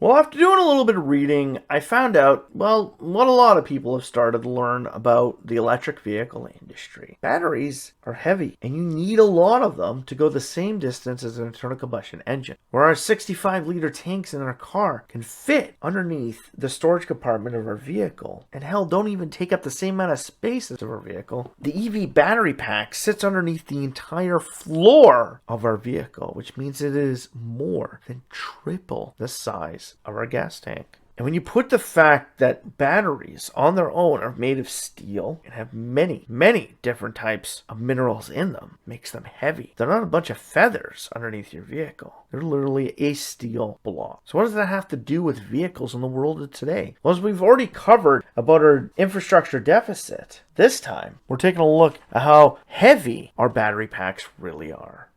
Well, after doing a little bit of reading, I found out, well, what a lot of people have started to learn about the electric vehicle industry. Batteries are heavy, and you need a lot of them to go the same distance as an internal combustion engine. Where our 65-liter tanks in our car can fit underneath the storage compartment of our vehicle, and hell, don't even take up the same amount of space as our vehicle, the EV battery pack sits underneath the entire floor of our vehicle, which means it is more than triple the size of our gas tank. And when you put the fact that batteries on their own are made of steel and have many, many different types of minerals in them, makes them heavy. They're not a bunch of feathers underneath your vehicle. They're literally a steel block. So what does that have to do with vehicles in the world of today? Well, as we've already covered about our infrastructure deficit, this time we're taking a look at how heavy our battery packs really are.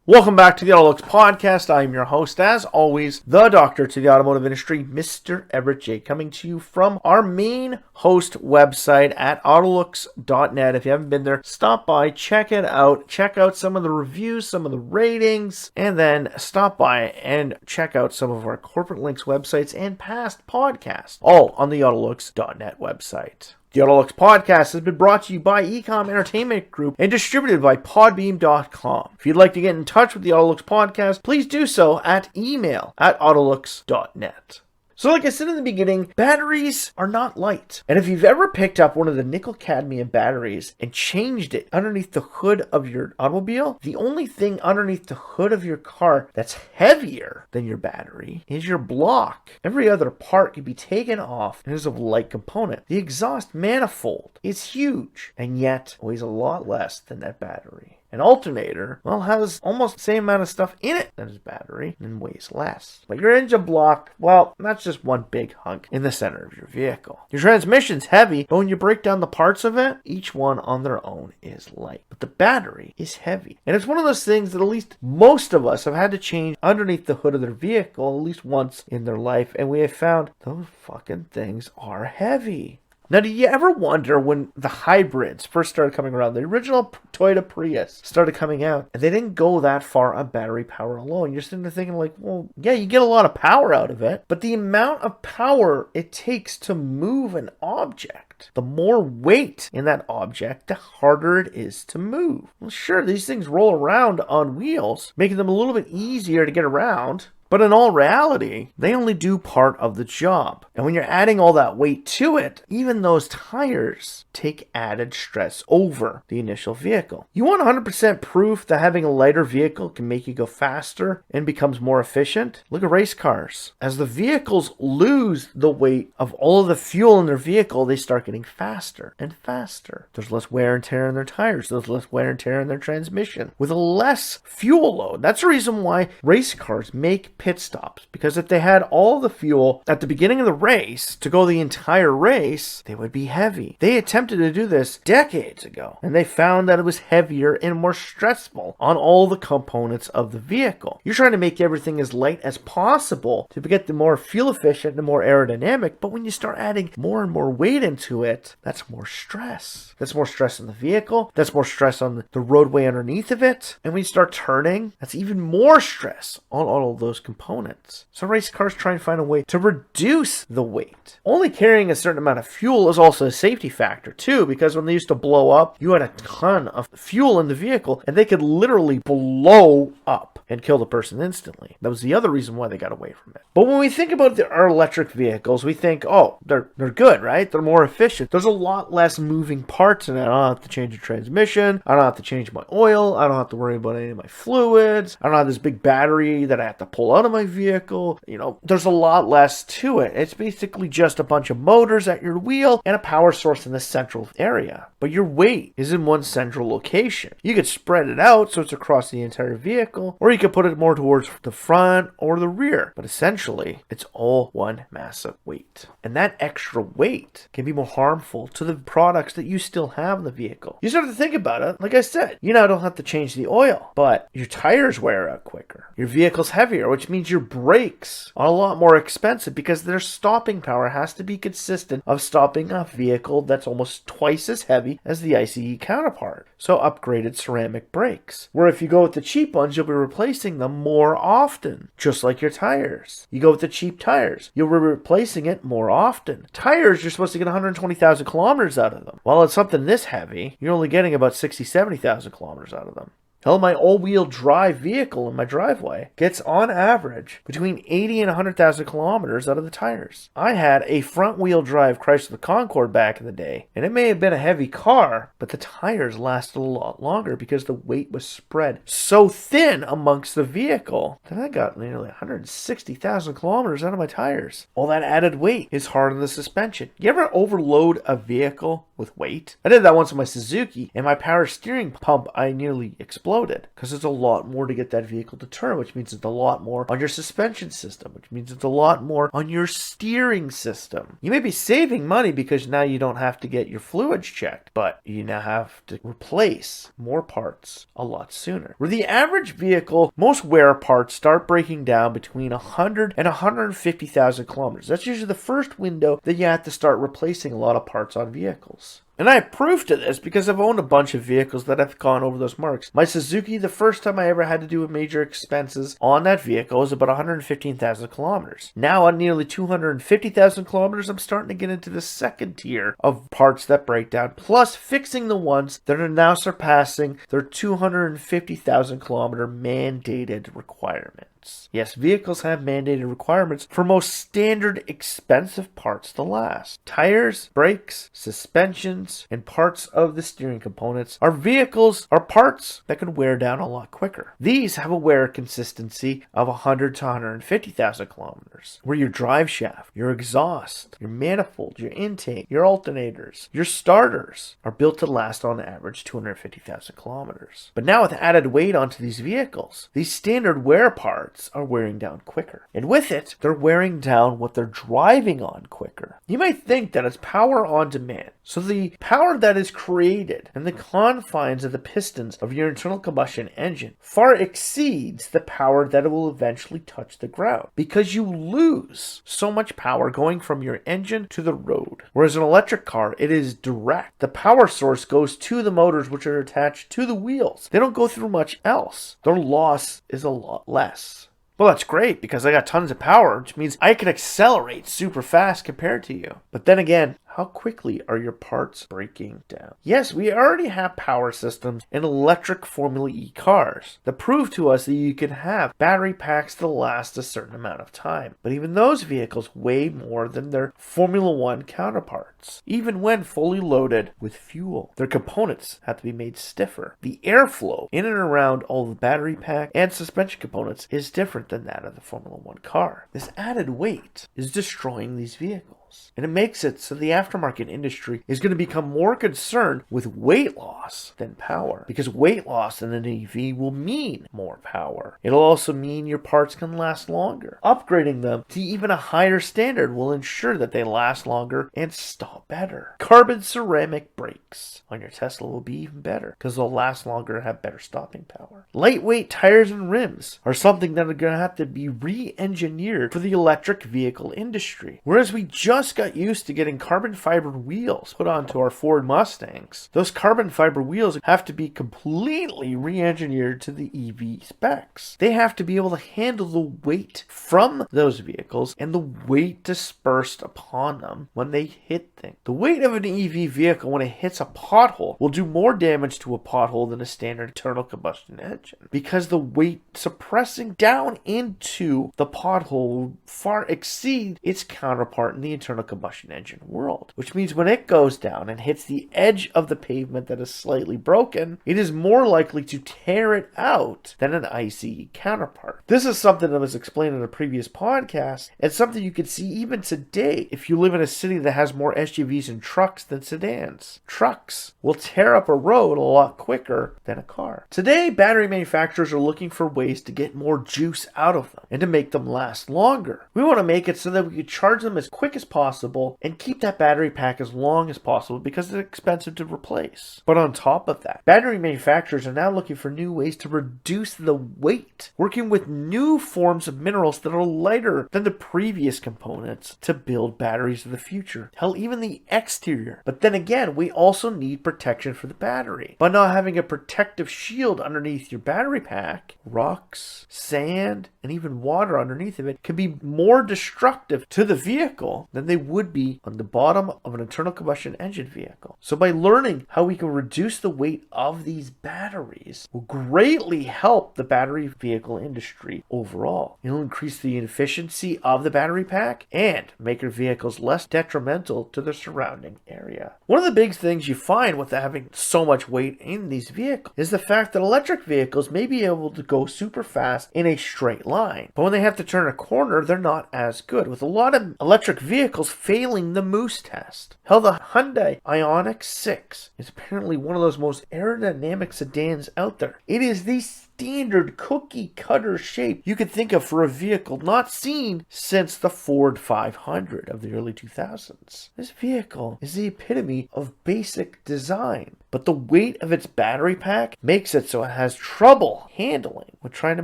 Welcome back to the AutoLooks podcast. I'm your host, as always, the doctor to the automotive industry, Mr. Everett J, coming to you from our main host website at AutoLooks.net. If you haven't been there, stop by, check it out, check out some of the reviews, some of the ratings, and then stop by and check out some of our corporate links websites and past podcasts, all on the AutoLooks.net website. The AutoLooks podcast has been brought to you by Ecom Entertainment Group and distributed by Podbeam.com. If you'd like to get in touch with the AutoLooks podcast, please do so at email@autolooks.net. So like I said in the beginning, batteries are not light. And if you've ever picked up one of the nickel cadmium batteries and changed it underneath the hood of your automobile, the only thing underneath the hood of your car that's heavier than your battery is your block. Every other part can be taken off and is a light component. The exhaust manifold is huge and yet weighs a lot less than that battery. An alternator, well, has almost the same amount of stuff in it as his battery and weighs less. But your engine block, well, that's just one big hunk in the center of your vehicle. Your transmission's heavy, but when you break down the parts of it, each one on their own is light. But the battery is heavy. And it's one of those things that at least most of us have had to change underneath the hood of their vehicle at least once in their life, and we have found those fucking things are heavy. Now, do you ever wonder when the hybrids first started coming around, the original Toyota Prius started coming out, and they didn't go that far on battery power alone? You're sitting there thinking like, well, yeah, you get a lot of power out of it, but the amount of power it takes to move an object, the more weight in that object, the harder it is to move. Well, sure, these things roll around on wheels, making them a little bit easier to get around. But in all reality, they only do part of the job. And when you're adding all that weight to it, even those tires take added stress over the initial vehicle. You want 100% proof that having a lighter vehicle can make you go faster and becomes more efficient? Look at race cars. As the vehicles lose the weight of all of the fuel in their vehicle, they start getting faster and faster. There's less wear and tear in their tires. There's less wear and tear in their transmission with a less fuel load. That's the reason why race cars make pit stops, because if they had all the fuel at the beginning of the race to go the entire race, they would be heavy. They attempted to do this decades ago, and they found that it was heavier and more stressful on all the components of the vehicle. You're trying to make everything as light as possible to get the more fuel efficient and more aerodynamic, but when you start adding more and more weight into it, that's more stress. That's more stress on the vehicle. That's more stress on the roadway underneath of it. And when you start turning, that's even more stress on all of those components. So race cars try and find a way to reduce the weight. Only carrying a certain amount of fuel is also a safety factor too, because when they used to blow up, you had a ton of fuel in the vehicle and they could literally blow up and kill the person instantly. That was the other reason why they got away from it. But when we think about our electric vehicles, we think, oh, they're good, right? They're more efficient. There's a lot less moving parts in it. I don't have to change the transmission. I don't have to change my oil. I don't have to worry about any of my fluids. I don't have this big battery that I have to pull out of my vehicle. You know, there's a lot less to it. It's basically just a bunch of motors at your wheel and a power source in the central area. But your weight is in one central location. You could spread it out so it's across the entire vehicle, or you could put it more towards the front or the rear. But essentially, it's all one massive weight. And that extra weight can be more harmful to the products that you still have in the vehicle. You start to think about it, like I said, you now don't have to change the oil, but your tires wear out quicker. Your vehicle's heavier, which means your brakes are a lot more expensive because their stopping power has to be consistent of stopping a vehicle that's almost twice as heavy as the ICE counterpart. So upgraded ceramic brakes. Where if you go with the cheap ones, you'll be replacing them more often, just like your tires. You go with the cheap tires, you'll be replacing it more often. Tires, you're supposed to get 120,000 kilometers out of them. While it's something this heavy, you're only getting about 60, 70,000 kilometers out of them. Hell, my all-wheel drive vehicle in my driveway gets, on average, between 80 and 100,000 kilometers out of the tires. I had a front-wheel drive Chrysler Concorde back in the day, and it may have been a heavy car, but the tires lasted a lot longer because the weight was spread so thin amongst the vehicle that I got nearly 160,000 kilometers out of my tires. All that added weight is hard on the suspension. You ever overload a vehicle with weight? I did that once with my Suzuki, and my power steering pump, I nearly exploded because it's a lot more to get that vehicle to turn, which means it's a lot more on your suspension system, which means it's a lot more on your steering system. You may be saving money because now you don't have to get your fluids checked, but you now have to replace more parts a lot sooner. Where the average vehicle, most wear parts start breaking down between 100 and 150,000 kilometers. That's usually the first window that you have to start replacing a lot of parts on vehicles. And I have proof to this because I've owned a bunch of vehicles that have gone over those marks. My Suzuki, the first time I ever had to do major expenses on that vehicle was about 115,000 kilometers. Now at nearly 250,000 kilometers, I'm starting to get into the second tier of parts that break down, plus fixing the ones that are now surpassing their 250,000 kilometer mandated requirement. Yes, vehicles have mandated requirements for most standard expensive parts to last. Tires, brakes, suspensions, and parts of the steering components are parts that can wear down a lot quicker. These have a wear consistency of 100 to 150,000 kilometers, where your drive shaft, your exhaust, your manifold, your intake, your alternators, your starters are built to last on average 250,000 kilometers. But now with added weight onto these vehicles, these standard wear parts are wearing down quicker. And with it, they're wearing down what they're driving on quicker. You might think that it's power on demand. So the power that is created in the confines of the pistons of your internal combustion engine far exceeds the power that it will eventually touch the ground, because you lose so much power going from your engine to the road. Whereas an electric car, it is direct. The power source goes to the motors, which are attached to the wheels. They don't go through much else. Their loss is a lot less. Well, that's great because I got tons of power, which means I can accelerate super fast compared to you. But then again, how quickly are your parts breaking down? Yes, we already have power systems in electric Formula E cars that prove to us that you can have battery packs that last a certain amount of time. But even those vehicles weigh more than their Formula One counterparts, even when fully loaded with fuel. Their components have to be made stiffer. The airflow in and around all the battery pack and suspension components is different than that of the Formula One car. This added weight is destroying these vehicles. And it makes it so the aftermarket industry is going to become more concerned with weight loss than power. Because weight loss in an EV will mean more power. It'll also mean your parts can last longer. Upgrading them to even a higher standard will ensure that they last longer and stop better. Carbon ceramic brakes on your Tesla will be even better because they'll last longer and have better stopping power. Lightweight tires and rims are something that are going to have to be re-engineered for the electric vehicle industry. Whereas we just got used to getting carbon fiber wheels put onto our Ford Mustangs, those carbon fiber wheels have to be completely re-engineered to the EV specs. They have to be able to handle the weight from those vehicles and the weight dispersed upon them when they hit things. The weight of an EV vehicle when it hits a pothole will do more damage to a pothole than a standard internal combustion engine, because the weight suppressing down into the pothole will far exceed its counterpart in the internal combustion engine world, which means when it goes down and hits the edge of the pavement that is slightly broken, it is more likely to tear it out than an ICE counterpart. This is something that was explained in a previous podcast, and something you can see even today if you live in a city that has more SUVs and trucks than sedans. Trucks will tear up a road a lot quicker than a car. Today, battery manufacturers are looking for ways to get more juice out of them and to make them last longer. We want to make it so that we can charge them as quick as possible and keep that battery pack as long as possible because it's expensive to replace. But on top of that, battery manufacturers are now looking for new ways to reduce the weight, working with new forms of minerals that are lighter than the previous components to build batteries of the future. Hell, even the exterior. But then again, we also need protection for the battery. By not having a protective shield underneath your battery pack, rocks, sand, and even water underneath of it can be more destructive to the vehicle than they would be on the bottom of an internal combustion engine vehicle. So by learning how we can reduce the weight of these batteries will greatly help the battery vehicle industry overall. It'll increase the efficiency of the battery pack and make your vehicles less detrimental to the surrounding area. One of the big things you find with having so much weight in these vehicles is the fact that electric vehicles may be able to go super fast in a straight line, but when they have to turn a corner, they're not as good, with a lot of electric vehicles failing the Moose test. Hell, the Hyundai Ioniq 6 is apparently one of those most aerodynamic sedans out there. It is the standard cookie cutter shape you could think of for a vehicle not seen since the Ford 500 of the early 2000s. This vehicle is the epitome of basic design, but the weight of its battery pack makes it so it has trouble handling when trying to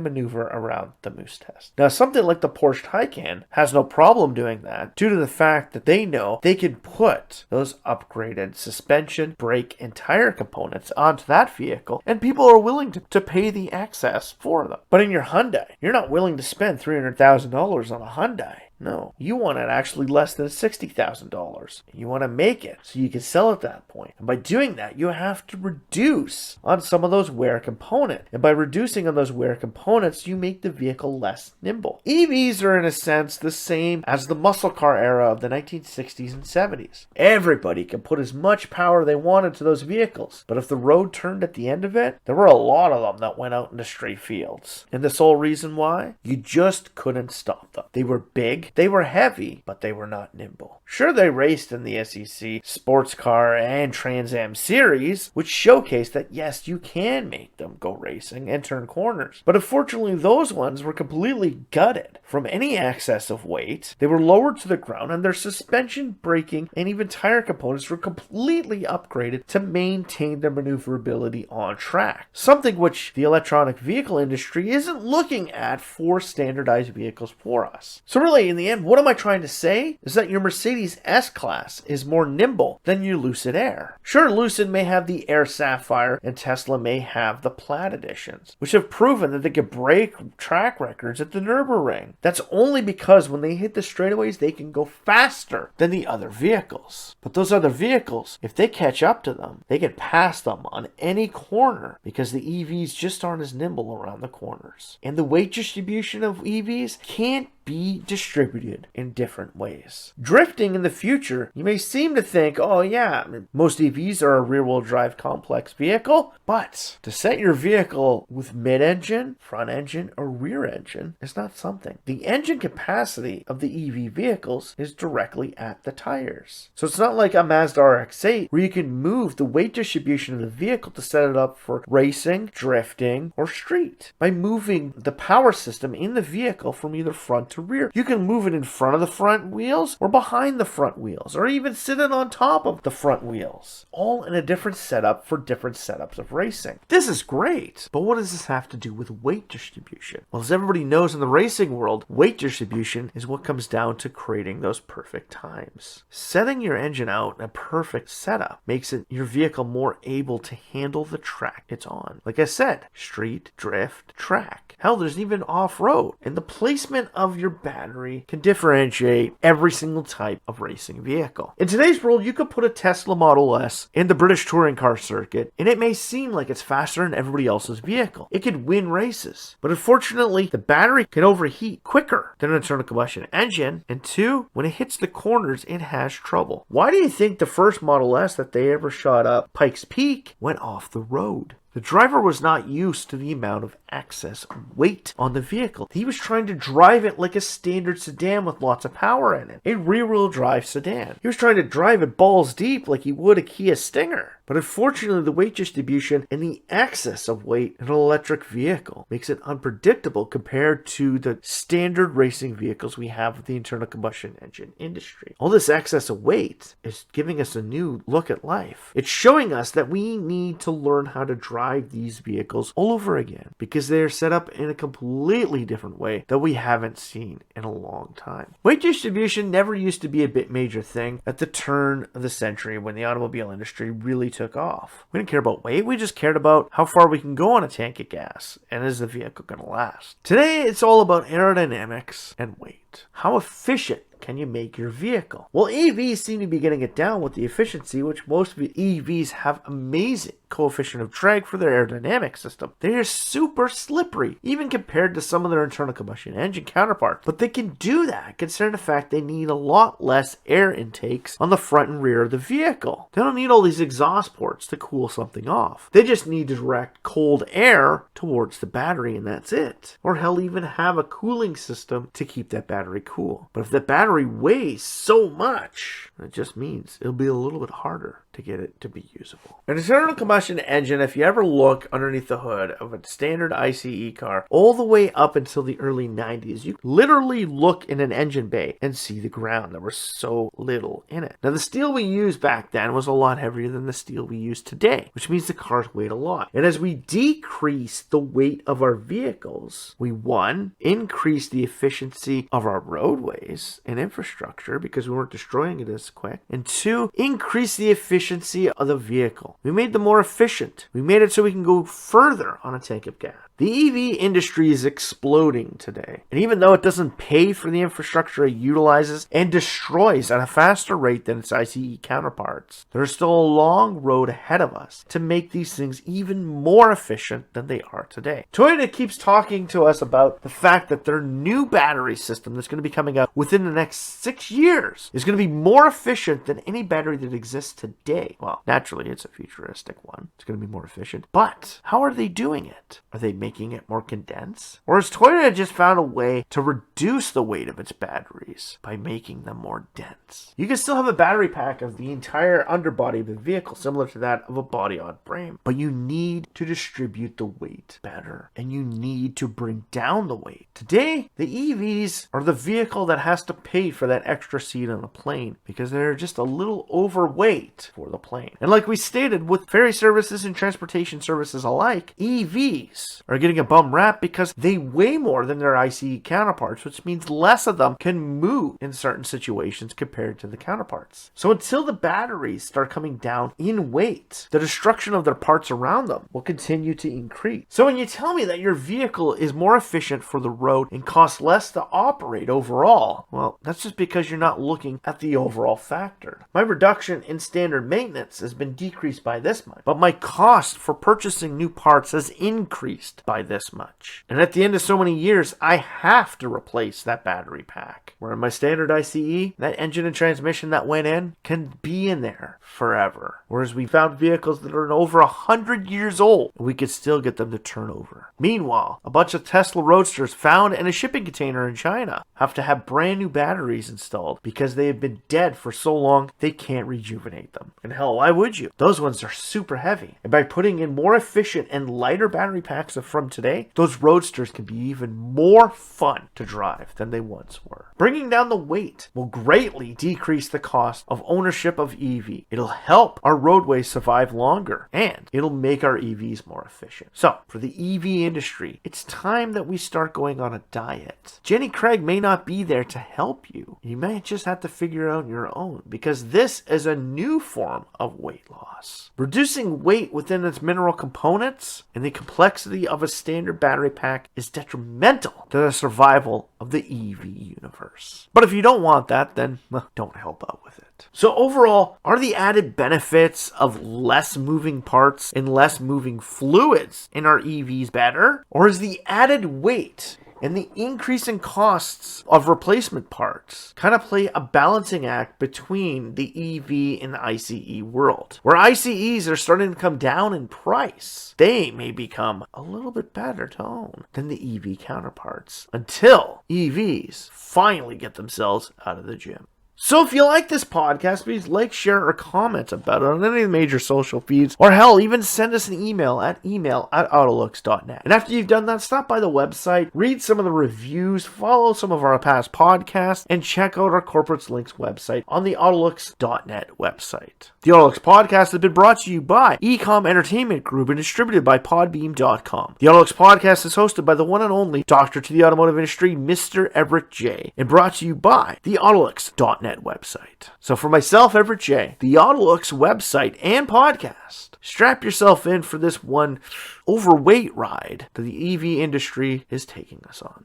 maneuver around the Moose test. Now, something like the Porsche Taycan has no problem doing that due to the fact that they know they can put those upgraded suspension, brake, and tire components onto that vehicle, and people are willing to pay the access for them. But in your Hyundai, you're not willing to spend $300,000 on a Hyundai. No, you want it actually less than $60,000. You want to make it so you can sell at that point. And by doing that, you have to reduce on some of those wear components. And by reducing on those wear components, you make the vehicle less nimble. EVs are in a sense the same as the muscle car era of the 1960s and 70s. Everybody can put as much power they wanted to those vehicles. But if the road turned at the end of it, there were a lot of them that went out into stray fields. And the sole reason why? You just couldn't stop them. They were big. They were heavy, but they were not nimble. Sure, they raced in the SEC Sports Car and Trans Am series, which showcased that yes, you can make them go racing and turn corners. But unfortunately, those ones were completely gutted from any excess of weight. They were lowered to the ground, and their suspension, braking, and even tire components were completely upgraded to maintain their maneuverability on track. Something which the electronic vehicle industry isn't looking at for standardized vehicles for us. So really, in the end, what am I trying to say? Is that your Mercedes S-Class is more nimble than your Lucid Air. Sure, Lucid may have the Air Sapphire and Tesla may have the Plaid editions, which have proven that they can break track records at the Nürburgring. That's only because when they hit the straightaways, they can go faster than the other vehicles. But those other vehicles, if they catch up to them, they can pass them on any corner because the EVs just aren't as nimble around the corners. And the weight distribution of EVs can't be distributed in different ways. Drifting in the future, you may seem to think, oh yeah, most EVs are a rear-wheel drive complex vehicle, but to set your vehicle with mid-engine, front engine, or rear engine is not something. The engine capacity of the EV vehicles is directly at the tires. So it's not like a Mazda RX-8 where you can move the weight distribution of the vehicle to set it up for racing, drifting, or street. By moving the power system in the vehicle from either front to rear, you can move it in front of the front wheels or behind the front wheels, or even sit it on top of the front wheels, all in a different setup for different setups of racing. This is great, but what does this have to do with weight distribution? Well, as everybody knows in the racing world, weight distribution is what comes down to creating those perfect times. Setting your engine out in a perfect setup makes your vehicle more able to handle the track it's on. Like I said, street, drift, track. Hell, there's even off-road. And the placement of your battery can differentiate every single type of racing vehicle. In today's world, you could put a Tesla Model S in the British touring car circuit, and it may seem like it's faster than everybody else's vehicle. It could win races, but unfortunately, the battery can overheat quicker than an internal combustion engine, and two, when it hits the corners, it has trouble. Why do you think the first Model S that they ever shot up Pikes Peak went off the road? The driver was not used to the amount of excess weight on the vehicle. He was trying to drive it like a standard sedan with lots of power in it, a rear-wheel drive sedan. He was trying to drive it balls deep like he would a Kia Stinger. But unfortunately, the weight distribution and the excess of weight in an electric vehicle makes it unpredictable compared to the standard racing vehicles we have with the internal combustion engine industry. All this excess of weight is giving us a new look at life. It's showing us that we need to learn how to drive these vehicles all over again because they are set up in a completely different way that we haven't seen in a long time. Weight distribution never used to be a bit major thing at the turn of the century when the automobile industry really took off. We didn't care about weight, we just cared about how far we can go on a tank of gas and is the vehicle going to last. Today it's all about aerodynamics and weight. How efficient can you make your vehicle? Well, EVs seem to be getting it down with the efficiency, which most of the EVs have amazing coefficient of drag for their aerodynamic system. They are super slippery, even compared to some of their internal combustion engine counterparts. But they can do that, considering the fact they need a lot less air intakes on the front and rear of the vehicle. They don't need all these exhaust ports to cool something off. They just need to direct cold air towards the battery, and that's it. Or hell, even have a cooling system to keep that battery cool. But if the battery weighs so much, it just means it'll be a little bit harder to get it to be usable. An internal combustion engine, if you ever look underneath the hood of a standard ICE car, all the way up until the early 90s, you literally look in an engine bay and see the ground. There was so little in it. Now, the steel we used back then was a lot heavier than the steel we use today, which means the cars weighed a lot. And as we decrease the weight of our vehicles, we, one, increase the efficiency of our roadways and infrastructure because we weren't destroying it as quick, and two, increase the efficiency of the vehicle. We made them more efficient. We made it so we can go further on a tank of gas. The EV industry is exploding today, and even though it doesn't pay for the infrastructure it utilizes and destroys at a faster rate than its ICE counterparts, there's still a long road ahead of us to make these things even more efficient than they are today. Toyota keeps talking to us about the fact that their new battery system that's going to be coming out within the next 6 years is going to be more efficient than any battery that exists today. Well, naturally, it's a futuristic one. It's going to be more efficient. But how are they doing it? Are they making it more condensed? Or has Toyota just found a way to reduce the weight of its batteries by making them more dense? You can still have a battery pack of the entire underbody of the vehicle, similar to that of a body-on frame, but you need to distribute the weight better, and you need to bring down the weight. Today, the EVs are the vehicle that has to pay for that extra seat on a plane because they're just a little overweight for the plane. And like we stated, with ferry services and transportation services alike, EVs are getting a bum rap because they weigh more than their ICE counterparts, which means less of them can move in certain situations compared to the counterparts. So until the batteries start coming down in weight, the destruction of their parts around them will continue to increase. So when you tell me that your vehicle is more efficient for the road and costs less to operate overall, well, that's just because you're not looking at the overall factor. My reduction in standard maintenance has been decreased by this much, but my cost for purchasing new parts has increased by this much. And at the end of so many years, I have to replace that battery pack. Where in my standard ICE, that engine and transmission that went in can be in there forever. Whereas we found vehicles that are over 100 years old, and we could still get them to turn over. Meanwhile, a bunch of Tesla Roadsters found in a shipping container in China have to have brand new batteries installed because they have been dead for so long they can't rejuvenate them. And hell, why would you? Those ones are super heavy. And by putting in more efficient and lighter battery packs from today, those Roadsters can be even more fun to drive than they once were. Bringing down the weight will greatly decrease the cost of ownership of EV. It'll help our roadways survive longer, and it'll make our EVs more efficient. So, for the EV industry, it's time that we start going on a diet. Jenny Craig may not be there to help you. You may just have to figure out your own, because this is a new form of weight loss. Reducing weight within its mineral components and the complexity of of a standard battery pack is detrimental to the survival of the EV universe. But if you don't want that, then don't help out with it. So overall, are the added benefits of less moving parts and less moving fluids in our EVs better? Or is the added weight and the increase in costs of replacement parts kind of play a balancing act between the EV and the ICE world? Where ICEs are starting to come down in price, they may become a little bit better to own than the EV counterparts until EVs finally get themselves out of the gym. So if you like this podcast, please like, share, or comment about it on any of the major social feeds, or hell, even send us an email at email@autolooks.net. And after you've done that, stop by the website, read some of the reviews, follow some of our past podcasts, and check out our Corporate Links website on the AutoLooks.net website. The AutoLooks podcast has been brought to you by Ecom Entertainment Group and distributed by Podbeam.com. The AutoLooks podcast is hosted by the one and only Doctor to the Automotive Industry, Mr. Everett J., and brought to you by the AutoLooks.net website. So for myself, Everett J., the AutoLooks website and podcast, strap yourself in for this one overweight ride that the EV industry is taking us on.